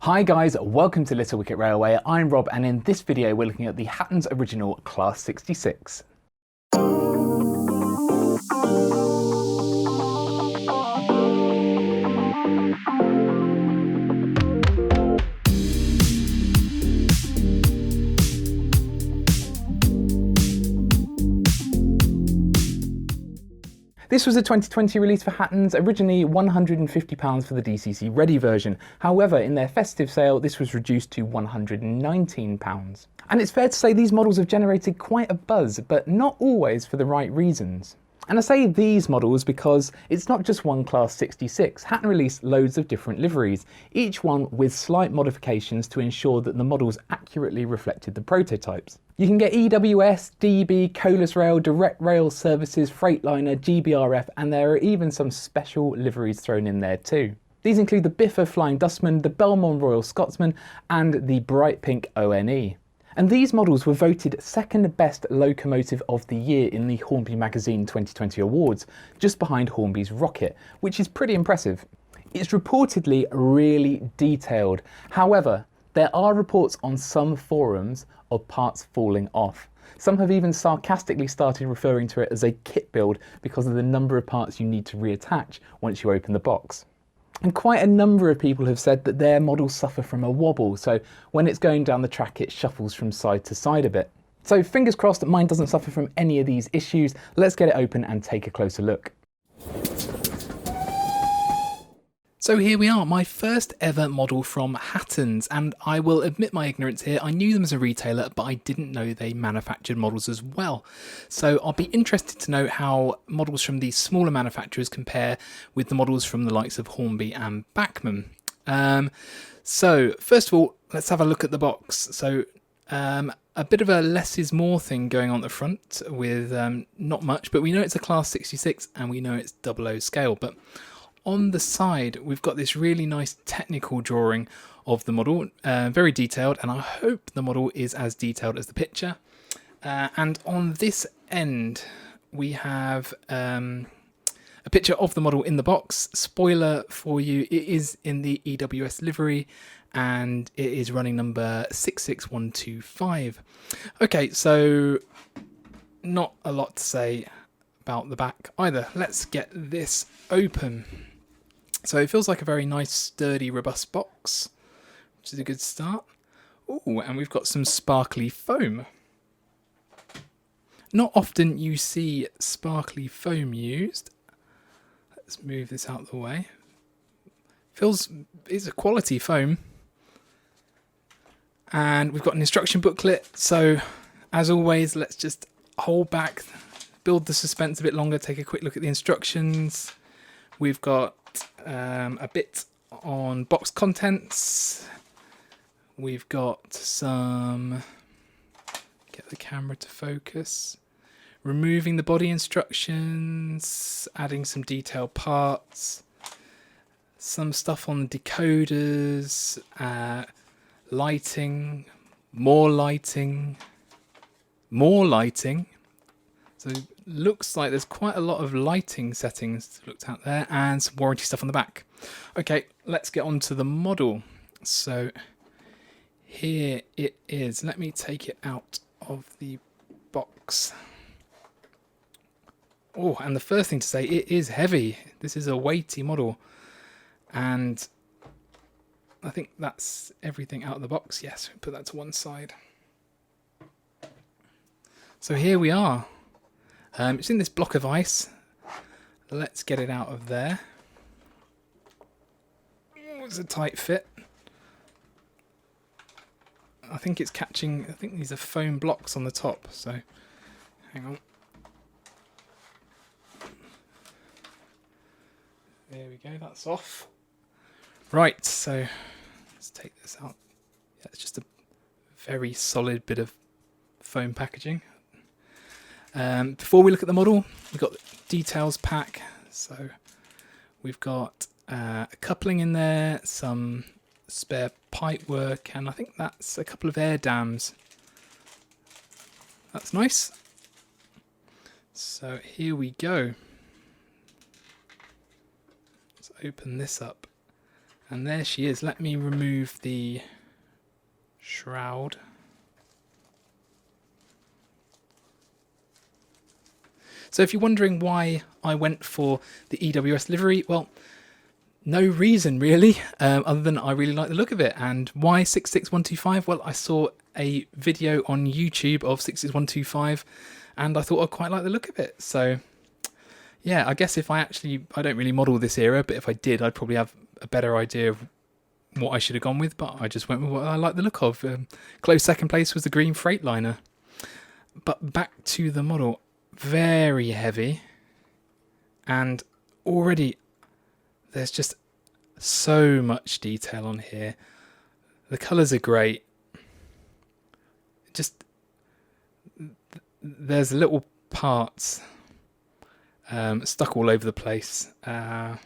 Hi guys, welcome to Little Wicket Railway. I'm Rob, and in this video we're looking at the Hattons Original Class 66. This was a 2020 release for Hattons, originally £150 for the DCC Ready version. However, in their festive sale, this was reduced to £119. And it's fair to say these models have generated quite a buzz, but not always for the right reasons. And I say these models because it's not just one Class 66. Hatton released loads of different liveries, each one with slight modifications to ensure that the models accurately reflected the prototypes. You can get EWS, DB, Colas Rail, Direct Rail Services, Freightliner, GBRf, and there are even some special liveries thrown in there too. These include the Biffa Flying Dustman, the Belmont Royal Scotsman, and the Bright Pink ONE. And these models were voted second best locomotive of the year in the Hornby Magazine 2020 awards, just behind Hornby's Rocket, which is pretty impressive. It's reportedly really detailed. However, there are reports on some forums of parts falling off. Some have even sarcastically started referring to it as a kit build because of the number of parts you need to reattach once you open the box. And quite a number of people have said that their models suffer from a wobble, so when it's going down the track it shuffles from side to side a bit. So fingers crossed that mine doesn't suffer from any of these issues. Let's get it open and take a closer look. So here we are, my first ever model from Hattons, and I will admit my ignorance here. I knew them as a retailer, but I didn't know they manufactured models as well. So I'll be interested to know how models from these smaller manufacturers compare with the models from the likes of Hornby and Bachmann. So first of all, let's have a look at the box. So a bit of a less is more thing going on at the front with not much, but we know it's a Class 66 and we know it's 00 scale. But on the side, we've got this really nice technical drawing of the model, very detailed, and I hope the model is as detailed as the picture. And on this end, we have a picture of the model in the box. Spoiler for you, it is in the EWS livery, and it is running number 66125. Okay, so not a lot to say about the back either. Let's get this open. So it feels like a very nice, sturdy, robust box, which is a good start. Oh, and we've got some sparkly foam. Not often you see sparkly foam used. Let's move this out of the way. It's a quality foam. And we've got an instruction booklet. So as always, let's just hold back, build the suspense a bit longer, take a quick look at the instructions. We've got a bit on box contents. We've got some, get the camera to focus, removing the body instructions, adding some detailed parts, some stuff on the decoders, lighting, more lighting. So looks like there's quite a lot of lighting settings looked at there, and some warranty stuff on the back. Okay, let's get on to the model. So here it is. Let me take it out of the box. Oh, and the first thing to say, it is heavy. This is a weighty model. And I think that's everything out of the box. Yes, put that to one side. So here we are. It's in this block of ice. Let's get it out of there. Oh, it's a tight fit. I think it's catching, I think these are foam blocks on the top, so hang on. There we go, that's off. Right, so let's take this out. Yeah, it's just a very solid bit of foam packaging. Before we look at the model, we've got the details pack. So we've got a coupling in there, some spare pipe work, and I think that's a couple of air dams. That's nice. So here we go. Let's open this up. And there she is. Let me remove the shroud. So if you're wondering why I went for the EWS livery, well, no reason really, other than I really like the look of it. And why 66125? Well, I saw a video on YouTube of 66125 and I thought I quite like the look of it. So yeah, I guess if I don't really model this era, but if I did, I'd probably have a better idea of what I should have gone with, but I just went with what I like the look of. Close second place was the green Freightliner. But back to the model. Very heavy, and already there's just so much detail on here. The colours are great. Just there's little parts stuck all over the place. Yeah,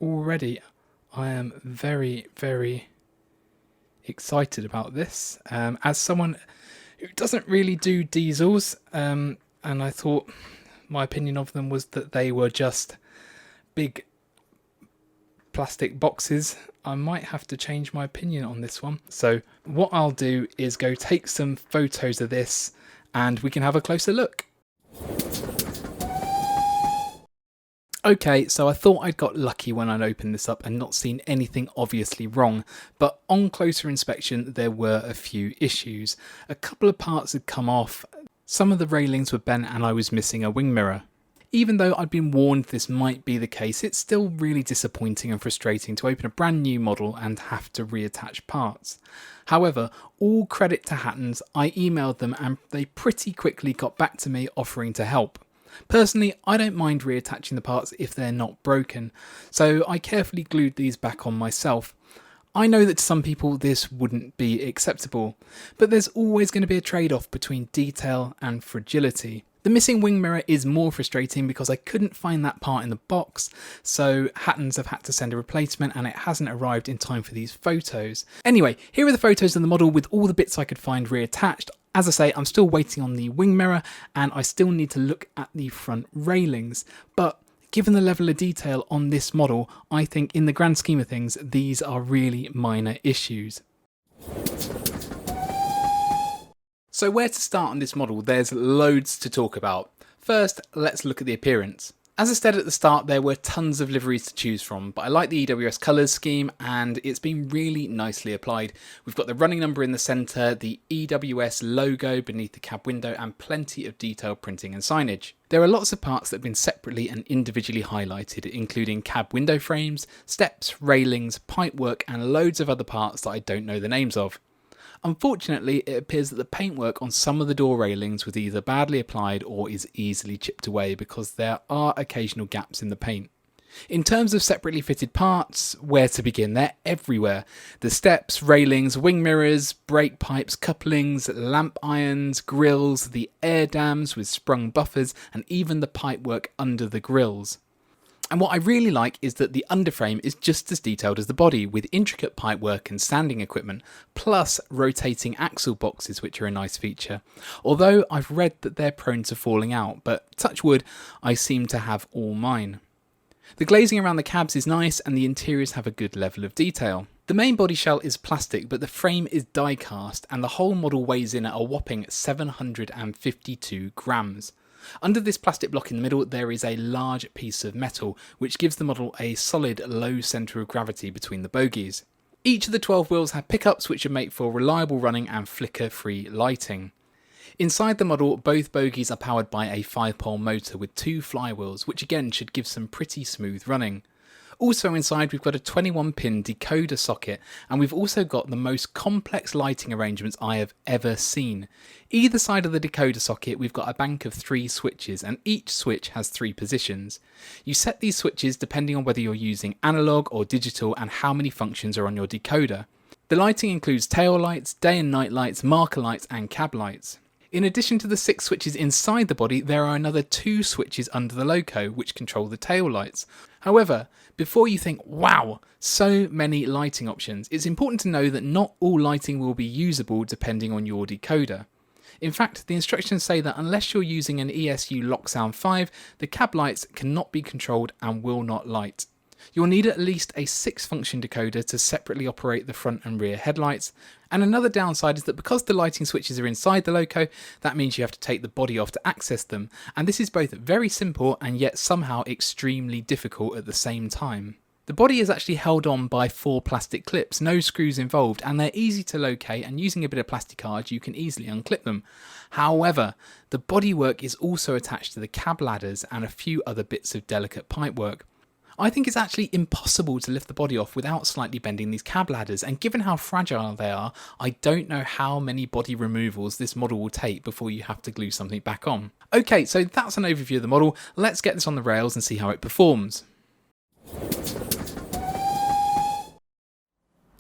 already I am very, very excited about this. As someone who doesn't really do diesels, and I thought my opinion of them was that they were just big plastic boxes, I might have to change my opinion on this one. So what I'll do is go take some photos of this and we can have a closer look. Okay, so I thought I'd got lucky when I'd opened this up and not seen anything obviously wrong, but on closer inspection there were a few issues. A couple of parts had come off, some of the railings were bent and I was missing a wing mirror. Even though I'd been warned this might be the case, it's still really disappointing and frustrating to open a brand new model and have to reattach parts. However, all credit to Hattons, I emailed them and they pretty quickly got back to me offering to help. Personally, I don't mind reattaching the parts if they're not broken, so I carefully glued these back on myself. I know that to some people this wouldn't be acceptable, but there's always going to be a trade-off between detail and fragility. The missing wing mirror is more frustrating because I couldn't find that part in the box, so Hattons have had to send a replacement and it hasn't arrived in time for these photos. Anyway, here are the photos of the model with all the bits I could find reattached. As I say, I'm still waiting on the wing mirror and I still need to look at the front railings, but given the level of detail on this model, I think in the grand scheme of things, these are really minor issues. So where to start on this model? There's loads to talk about. First, let's look at the appearance. As I said at the start, there were tons of liveries to choose from, but I like the EWS colours scheme and it's been really nicely applied. We've got the running number in the centre, the EWS logo beneath the cab window and plenty of detailed printing and signage. There are lots of parts that have been separately and individually highlighted, including cab window frames, steps, railings, pipework and loads of other parts that I don't know the names of. Unfortunately, it appears that the paintwork on some of the door railings was either badly applied or is easily chipped away because there are occasional gaps in the paint. In terms of separately fitted parts, where to begin? They're everywhere. The steps, railings, wing mirrors, brake pipes, couplings, lamp irons, grills, the air dams with sprung buffers and even the pipework under the grills. And what I really like is that the underframe is just as detailed as the body, with intricate pipework and sanding equipment, plus rotating axle boxes, which are a nice feature. Although I've read that they're prone to falling out, but touch wood, I seem to have all mine. The glazing around the cabs is nice and the interiors have a good level of detail. The main body shell is plastic, but the frame is die cast and the whole model weighs in at a whopping 752 grams. Under this plastic block in the middle there is a large piece of metal which gives the model a solid low centre of gravity between the bogies. Each of the 12 wheels have pickups which would make for reliable running and flicker-free lighting. Inside the model, both bogies are powered by a 5-pole motor with 2 flywheels, which again should give some pretty smooth running. Also inside we've got a 21-pin decoder socket and we've also got the most complex lighting arrangements I have ever seen. Either side of the decoder socket we've got a bank of 3 switches and each switch has 3 positions. You set these switches depending on whether you're using analog or digital and how many functions are on your decoder. The lighting includes tail lights, day and night lights, marker lights and cab lights. In addition to the 6 switches inside the body, there are another 2 switches under the loco which control the tail lights. However, before you think, wow, so many lighting options, it's important to know that not all lighting will be usable depending on your decoder. In fact, the instructions say that unless you're using an ESU Locksound 5, the cab lights cannot be controlled and will not light. You'll need at least a 6-function decoder to separately operate the front and rear headlights. And another downside is that because the lighting switches are inside the loco, that means you have to take the body off to access them. And this is both very simple and yet somehow extremely difficult at the same time. The body is actually held on by 4 plastic clips, no screws involved, and they're easy to locate, and using a bit of plasticage you can easily unclip them. However, the bodywork is also attached to the cab ladders and a few other bits of delicate pipework. I think it's actually impossible to lift the body off without slightly bending these cab ladders, and given how fragile they are, I don't know how many body removals this model will take before you have to glue something back on. Okay, so that's an overview of the model. Let's get this on the rails and see how it performs.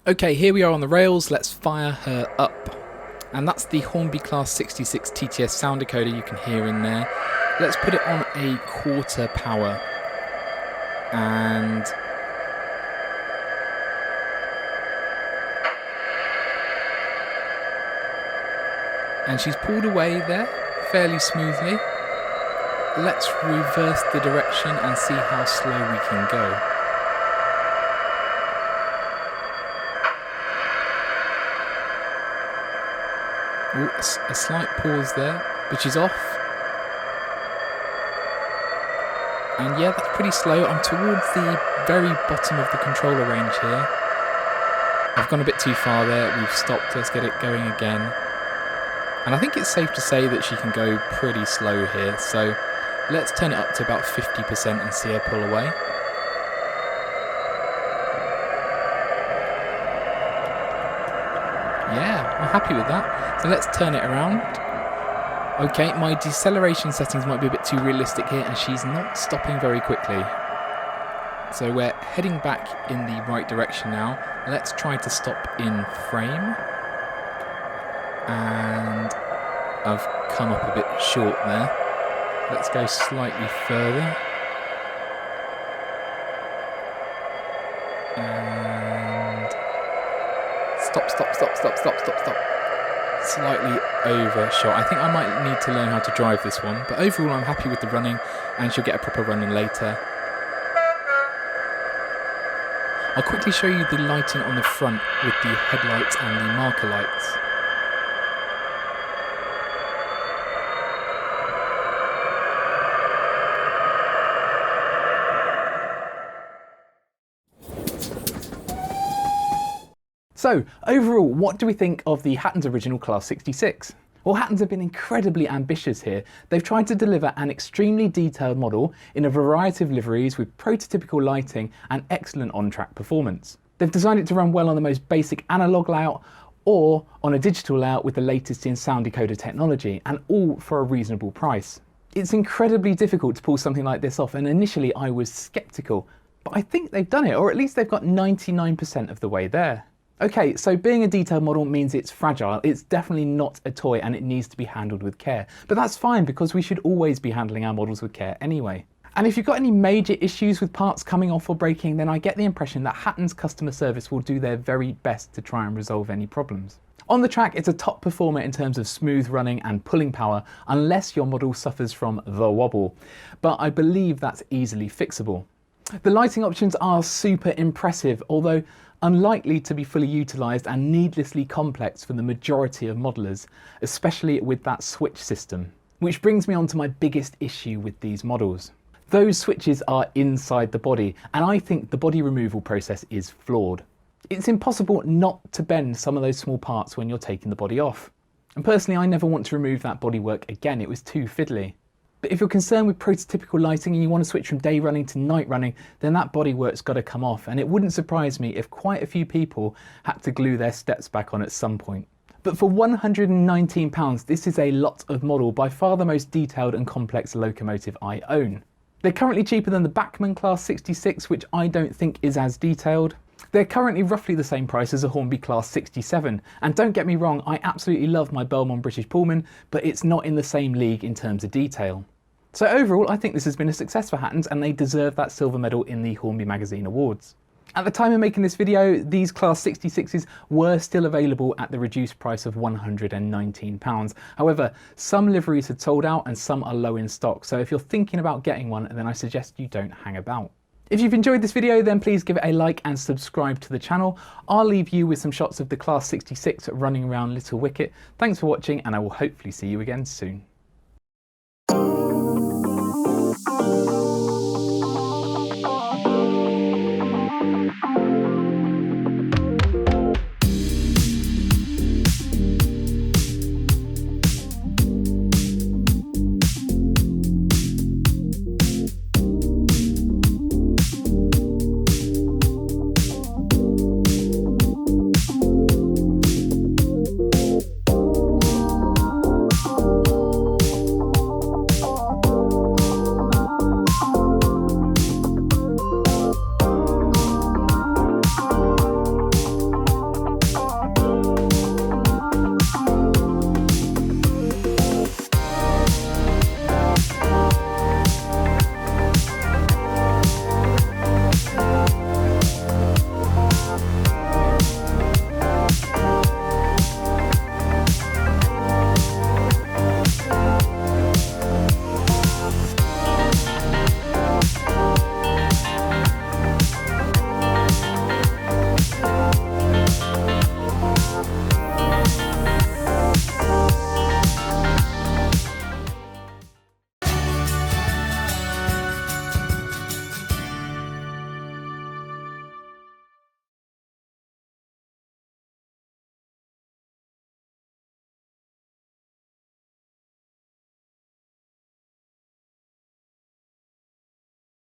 Okay, here we are on the rails, let's fire her up. And that's the Hornby Class 66 TTS sound decoder you can hear in there. Let's put it on a 1/4 power. And she's pulled away there fairly smoothly. Let's reverse the direction and see how slow we can go. Ooh, a slight pause there, but she's off. And yeah, that's pretty slow. I'm towards the very bottom of the controller range here. I've gone a bit too far there. We've stopped. Let's get it going again. And I think it's safe to say that she can go pretty slow here. So let's turn it up to about 50% and see her pull away. Yeah, I'm happy with that. So let's turn it around. Okay, my deceleration settings might be a bit too realistic here, and she's not stopping very quickly. So we're heading back in the right direction now. Let's try to stop in frame. And I've come up a bit short there. Let's go slightly further. And stop. Slightly overshot. I think I might need to learn how to drive this one, but overall I'm happy with the running, and she'll get a proper running later. I'll quickly show you the lighting on the front with the headlights and the marker lights. So, overall, what do we think of the Hattons Original Class 66? Well, Hattons have been incredibly ambitious here. They've tried to deliver an extremely detailed model in a variety of liveries with prototypical lighting and excellent on-track performance. They've designed it to run well on the most basic analog layout or on a digital layout with the latest in sound decoder technology, and all for a reasonable price. It's incredibly difficult to pull something like this off, and initially I was skeptical, but I think they've done it, or at least they've got 99% of the way there. Okay, so being a detailed model means it's fragile. It's definitely not a toy, and it needs to be handled with care. But that's fine, because we should always be handling our models with care anyway. And if you've got any major issues with parts coming off or breaking, then I get the impression that Hattons customer service will do their very best to try and resolve any problems. On the track, it's a top performer in terms of smooth running and pulling power, unless your model suffers from the wobble. But I believe that's easily fixable. The lighting options are super impressive, although unlikely to be fully utilised and needlessly complex for the majority of modelers, especially with that switch system. Which brings me on to my biggest issue with these models. Those switches are inside the body, and I think the body removal process is flawed. It's impossible not to bend some of those small parts when you're taking the body off. And personally, I never want to remove that bodywork again. It was too fiddly. But if you're concerned with prototypical lighting and you want to switch from day running to night running, then that bodywork's got to come off, and it wouldn't surprise me if quite a few people had to glue their steps back on at some point. But for £119, this is a lot of model, by far the most detailed and complex locomotive I own. They're currently cheaper than the Bachmann Class 66, which I don't think is as detailed. They're currently roughly the same price as a Hornby Class 67, and don't get me wrong, I absolutely love my Belmont British Pullman, but it's not in the same league in terms of detail. So overall, I think this has been a success for Hattons, and they deserve that silver medal in the Hornby Magazine Awards. At the time of making this video, these Class 66s were still available at the reduced price of £119. However, some liveries had sold out and some are low in stock, so if you're thinking about getting one, then I suggest you don't hang about. If you've enjoyed this video, then please give it a like and subscribe to the channel. I'll leave you with some shots of the Class 66 running around Little Wicket. Thanks for watching, and I will hopefully see you again soon.